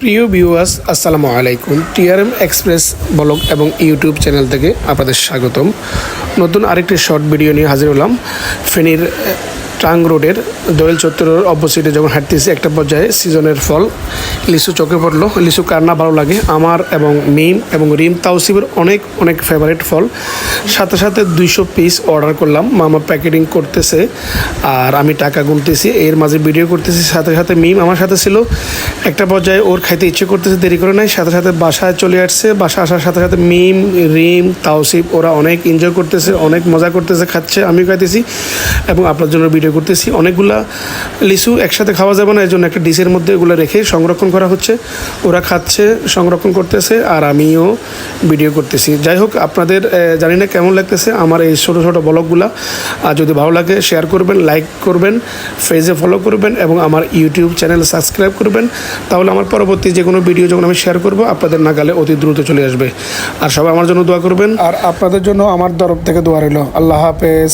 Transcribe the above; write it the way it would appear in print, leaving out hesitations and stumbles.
প্রিয় ভিউয়ার্স, আসসালামু আলাইকুম। টিআরএম এক্সপ্রেস ব্লগ এবং ইউটিউব চ্যানেল থেকে আপনাদের স্বাগতম। নতুন আরেকটি শর্ট ভিডিও নিয়ে হাজির হলাম। ফেনীর ট্রাং রোডের দোয়েল চত্বরের অপোজিটে যখন হাঁটতেছি, একটা পর্যায়ে সিজনের ফল লিচু চোখে পড়লো। লিচু কার না ভালো লাগে, আমার এবং মিম এবং রিম তাওসিফের অনেক ফেভারিট ফল। সাথে সাথে 200 পিস অর্ডার করলাম। মামা প্যাকেটিং করতেছে আর আমি টাকা গুনতেছি, এর মাঝে ভিডিও করতেছি। সাথে সাথে মিম আমার সাথে ছিল। একটা পর্যায়ে ওর খাইতে ইচ্ছে করতেছে, দেরি করে নাই, সাথে সাথে বাসায় চলে আসছে। বাসায় আসার সাথে সাথে মিম, রিম, তাওসিফ ওরা অনেক এনজয় করতেছে, অনেক মজা করতেছে, খাচ্ছে, আমি খাইতেছি এবং আপনার জন্য ভিডিও করতেছি। অনেকগুলা লিচু একসাথে খাওয়া যাবে না, এই জন্য একটা ডিশের মধ্যে এগুলো রেখে সংরক্ষণ করা হচ্ছে। ওরা খাচ্ছে, সংরক্ষণ করতেছে আর আমিও ভিডিও করতেছি। যাই হোক, আপনাদের জানি না কেমন লাগতেছে আমার এই ছোটো ছোটো ব্লগগুলো। আর যদি ভালো লাগে শেয়ার করবেন, লাইক করবেন, পেজে ফলো করবেন এবং আমার ইউটিউব চ্যানেল সাবস্ক্রাইব করবেন। তাহলে আমার পরবর্তী যে কোনো ভিডিও যখন আমি শেয়ার করব আপনাদের নাগালে অতি দ্রুত চলে আসবে। আর সবাই আমার জন্য দোয়া করবেন, আর আপনাদের জন্য আমার তরফ থেকে দোয়া রইল। আল্লাহ হাফেজ।